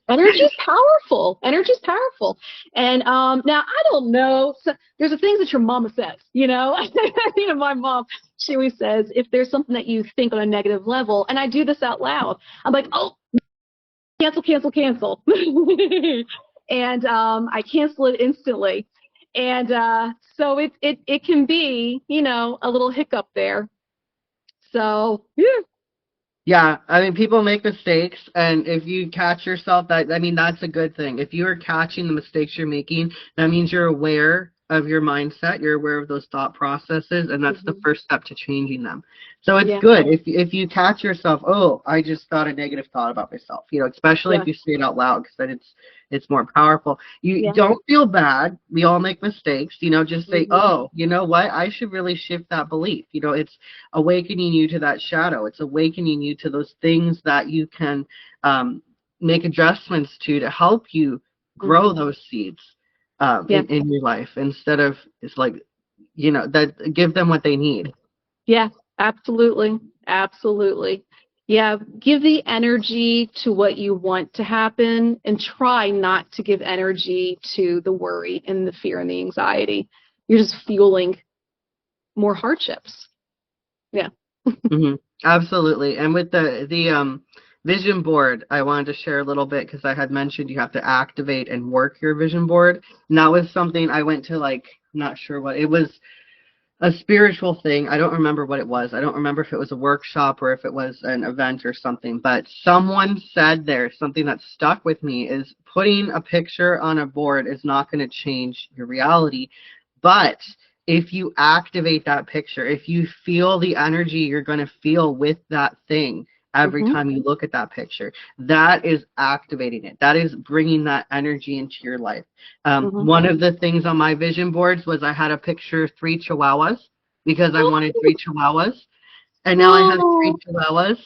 Energy's powerful. Energy's powerful. And now I don't know. So there's the things that your mama says. My mom, she always says if there's something that you think on a negative level, and I do this out loud, I'm like, oh, cancel, cancel, cancel, and I cancel it instantly. And so it can be a little hiccup there. So yeah. Yeah, I mean, people make mistakes, and if you catch yourself, that's a good thing. If you are catching the mistakes you're making, that means you're aware of your mindset, you're aware of those thought processes, and that's the Mm-hmm. first step to changing them. So it's Yeah. good if you catch yourself, oh, I just thought a negative thought about myself, especially Yeah. if you say it out loud, because then it's more powerful. You Yeah. don't feel bad. We all make mistakes. Just say, Mm-hmm. oh, you know what? I should really shift that belief. It's awakening you to that shadow. It's awakening you to those things that you can make adjustments to help you Mm-hmm. grow those seeds Yeah. in your life instead of it's like, that give them what they need. Yeah, absolutely. Absolutely. Yeah, give the energy to what you want to happen and try not to give energy to the worry and the fear and the anxiety. You're just fueling more hardships. Yeah. Hmm. Absolutely. And with the vision board, I wanted to share a little bit because I had mentioned you have to activate and work your vision board. And that was something I went to, like, not sure what it was, a spiritual thing. I don't remember what it was. I don't remember if it was a workshop or if it was an event or something, but someone said there something that stuck with me is putting a picture on a board is not going to change your reality. But if you activate that picture, if you feel the energy you're going to feel with that thing every Hmm. time you look at that picture, that is activating it. That is bringing that energy into your life. Hmm. One of the things on my vision boards was I had a picture of 3 chihuahuas because I wanted 3 chihuahuas, and now I have three Oh, chihuahuas.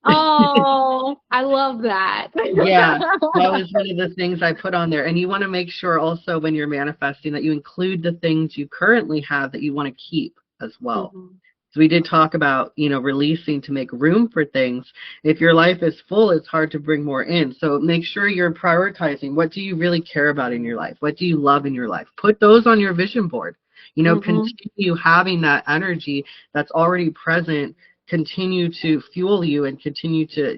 oh, I love that. Yeah, that was one of the things I put on there. And you want to make sure also when you're manifesting that you include the things you currently have that you want to keep as well. Hmm. So we did talk about, releasing to make room for things. If your life is full, it's hard to bring more in. So make sure you're prioritizing. What do you really care about in your life? What do you love in your life? Put those on your vision board. Hmm. Continue having that energy that's already present, continue to fuel you and continue to,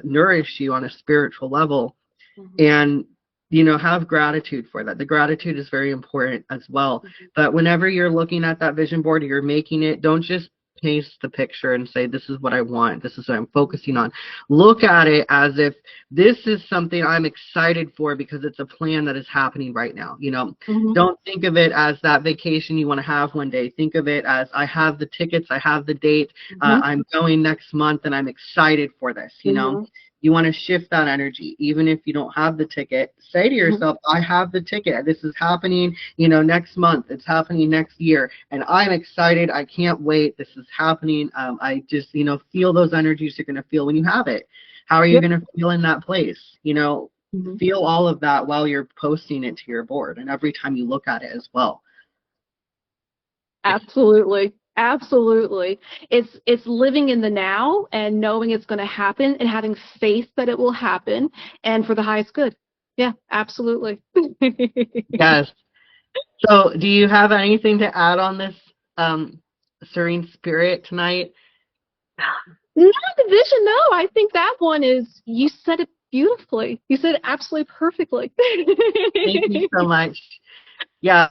nourish you on a spiritual level, Hmm. and have gratitude for that. The gratitude is very important as well. Hmm. But whenever you're looking at that vision board or you're making it, don't just paste the picture and say, this is what I want, this is what I'm focusing on. Look at it as if this is something I'm excited for because it's a plan that is happening right now. Hmm. Don't think of it as that vacation you want to have one day. Think of it as, I have the tickets, I have the date, Hmm. I'm going next month and I'm excited for this. Hmm. You want to shift that energy. Even if you don't have the ticket, say to Hmm. yourself, I have the ticket. This is happening, next month. It's happening next year. And I'm excited. I can't wait. This is happening. I just, feel those energies you're going to feel when you have it. How are you Yep. going to feel in that place? Hmm. Feel all of that while you're posting it to your board and every time you look at it as well. Absolutely. Absolutely. It's living in the now and knowing it's going to happen and having faith that it will happen and for the highest good. Yeah, absolutely. Yes. So do you have anything to add on this serene spirit tonight? Not the vision, no. I think that one is, you said it beautifully. You said it absolutely perfectly. Thank you so much. Yeah,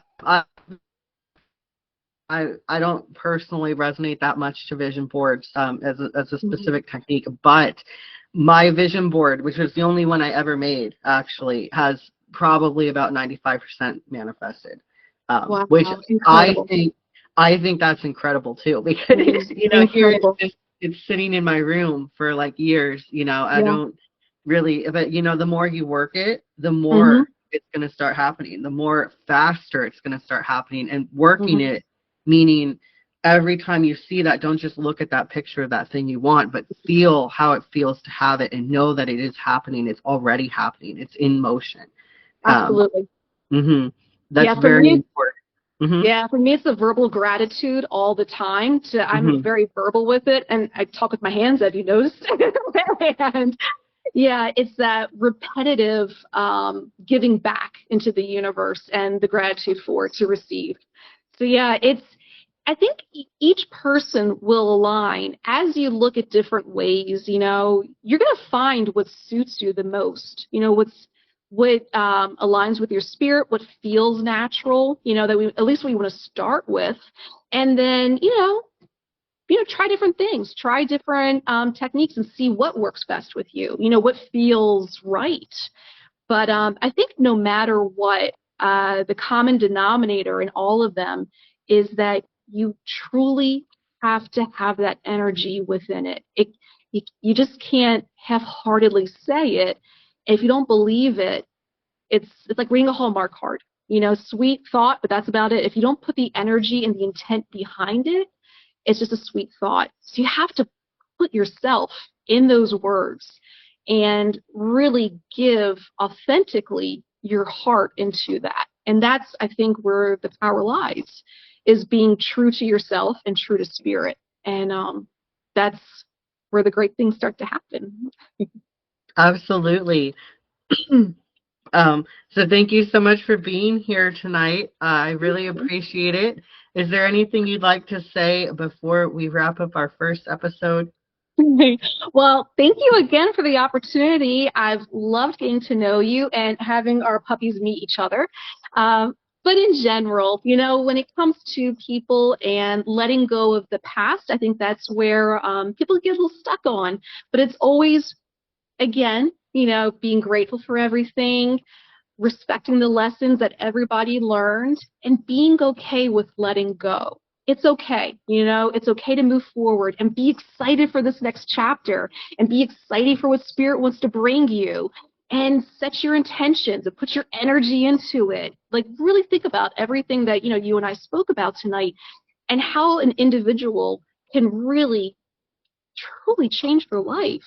I don't personally resonate that much to vision boards as a Mhm. specific technique, but my vision board, which was the only one I ever made, actually has probably about 95% manifested, which Wow, I incredible. think I think that's incredible too, because here Incredible. it's sitting in my room for like years. I Yeah. don't really, but the more you work it, the Hmm. more it's going to start happening, the more faster it's going to start happening, and working Hmm. it. Meaning, every time you see that, don't just look at that picture of that thing you want, but feel how it feels to have it and know that it is happening. It's already happening. It's in motion. Um, Absolutely. hmm That's Yeah, for very me, important. hmm yeah, for me, it's the verbal gratitude all the time. I'm hmm very verbal with it, and I talk with my hands, as you noticed. And yeah, it's that repetitive giving back into the universe and the gratitude for it to receive. So yeah, I think each person will align as you look at different ways. You're going to find what suits you the most. What aligns with your spirit, what feels natural. That we at least we want to start with, and then try different things, try different techniques, and see what works best with you. What feels right. But I think no matter what, the common denominator in all of them is that you truly have to have that energy within it. You just can't half-heartedly say it. If you don't believe it, it's like reading a Hallmark card. Sweet thought, but that's about it. If you don't put the energy and the intent behind it, it's just a sweet thought. So you have to put yourself in those words and really give authentically your heart into that. And that's, I think, where the power lies, is being true to yourself and true to spirit. And that's where the great things start to happen. Absolutely. So thank you so much for being here tonight. I really appreciate it. Is there anything you'd like to say before we wrap up our first episode? Well, thank you again for the opportunity. I've loved getting to know you and having our puppies meet each other. But in general, when it comes to people and letting go of the past, I think that's where people get a little stuck on. But it's always, again, being grateful for everything, respecting the lessons that everybody learned, and being okay with letting go. It's okay, it's okay to move forward and be excited for this next chapter and be excited for what spirit wants to bring you and set your intentions and put your energy into it. Like really think about everything that, you and I spoke about tonight and how an individual can really truly change their life.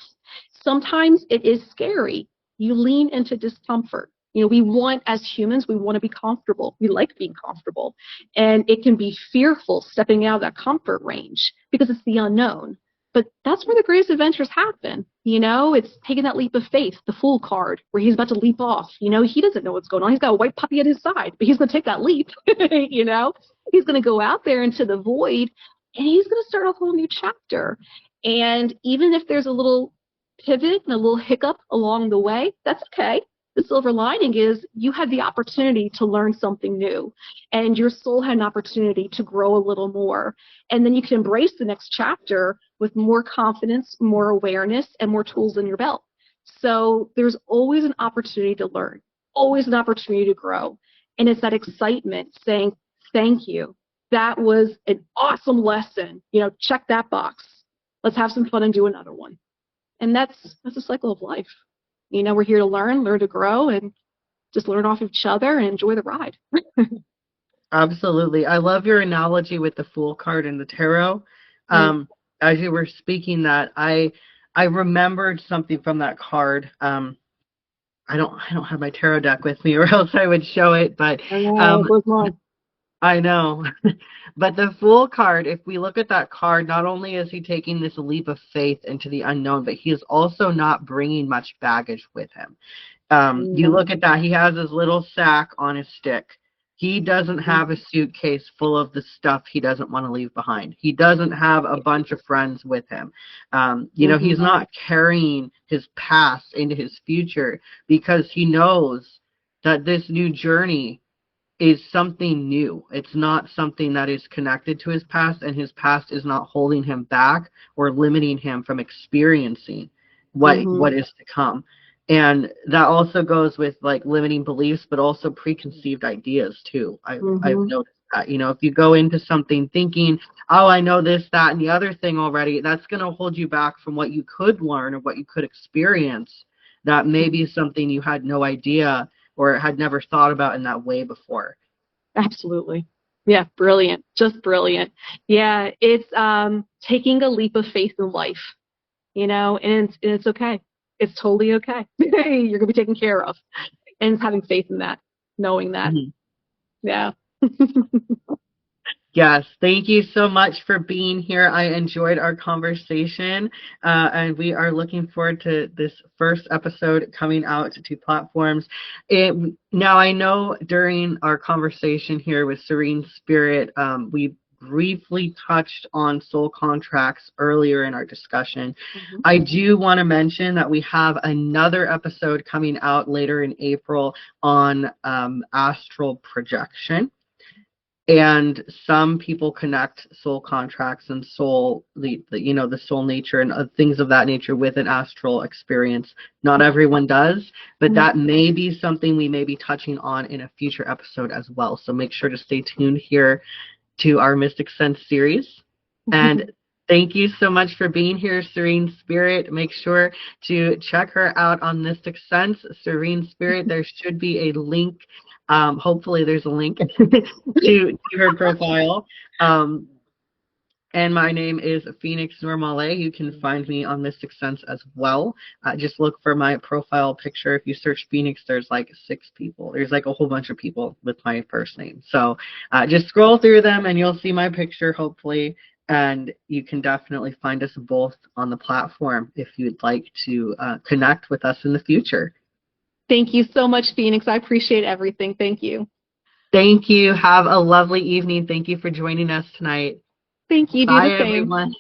Sometimes it is scary. You lean into discomfort. We want, as humans, we want to be comfortable. We like being comfortable. And it can be fearful stepping out of that comfort range because it's the unknown. But that's where the greatest adventures happen. It's taking that leap of faith, the fool card, where he's about to leap off. He doesn't know what's going on. He's got a white puppy at his side, but he's going to take that leap. He's going to go out there into the void and he's going to start a whole new chapter. And even if there's a little pivot and a little hiccup along the way, that's okay. The silver lining is you had the opportunity to learn something new and your soul had an opportunity to grow a little more. And then you can embrace the next chapter with more confidence, more awareness, and more tools in your belt. So there's always an opportunity to learn, always an opportunity to grow. And it's that excitement saying, thank you. That was an awesome lesson. Check that box. Let's have some fun and do another one. And that's a cycle of life. We're here to learn to grow, and just learn off each other and enjoy the ride. Absolutely. I love your analogy with the Fool card and the tarot. As you were speaking that, I remembered something from that card. I don't have my tarot deck with me, or else I would show it. But I know. But the Fool card, if we look at that card, not only is he taking this leap of faith into the unknown, but he is also not bringing much baggage with him. You look at that, he has his little sack on his stick. He doesn't have a suitcase full of the stuff he doesn't want to leave behind. He doesn't have a bunch of friends with him. He's not carrying his past into his future because he knows that this new journey is something new. It's not something that is connected to his past, and his past is not holding him back or limiting him from experiencing what is to come. And that also goes with like limiting beliefs, but also preconceived ideas too. I've noticed that, if you go into something thinking, oh, I know this, that, and the other thing already, that's going to hold you back from what you could learn or what you could experience. That may be something you had no idea or had never thought about in that way before. Absolutely. Yeah, brilliant. Just brilliant. Yeah, it's taking a leap of faith in life, and it's okay. It's totally okay. You're going to be taken care of. And it's having faith in that, knowing that. Yeah. Yes, thank you so much for being here. I enjoyed our conversation, and we are looking forward to this first episode coming out to platforms. Now, I know during our conversation here with Serene Spirit, we briefly touched on soul contracts earlier in our discussion. I do want to mention that we have another episode coming out later in April on astral projection. And some people connect soul contracts and soul, the soul nature and things of that nature with an astral experience. Not everyone does, but that may be something we may be touching on in a future episode as well. So make sure to stay tuned here to our Mysticsense series. And thank you so much for being here, Serene Spirit. Make sure to check her out on Mysticsense, Serene Spirit. There should be a link. Hopefully there's a link to her profile. And my name is Phoenix Normale. You can find me on Mysticsense as well. Just look for my profile picture. If you search Phoenix, there's like 6 people. There's like a whole bunch of people with my first name. So just scroll through them and you'll see my picture, hopefully. And you can definitely find us both on the platform if you'd like to connect with us in the future. Thank you so much, Phoenix. I appreciate everything. Thank you. Thank you. Have a lovely evening. Thank you for joining us tonight. Thank you. Do Bye, the same. everyone.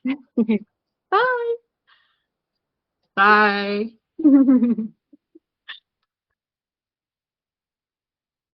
Bye. Bye.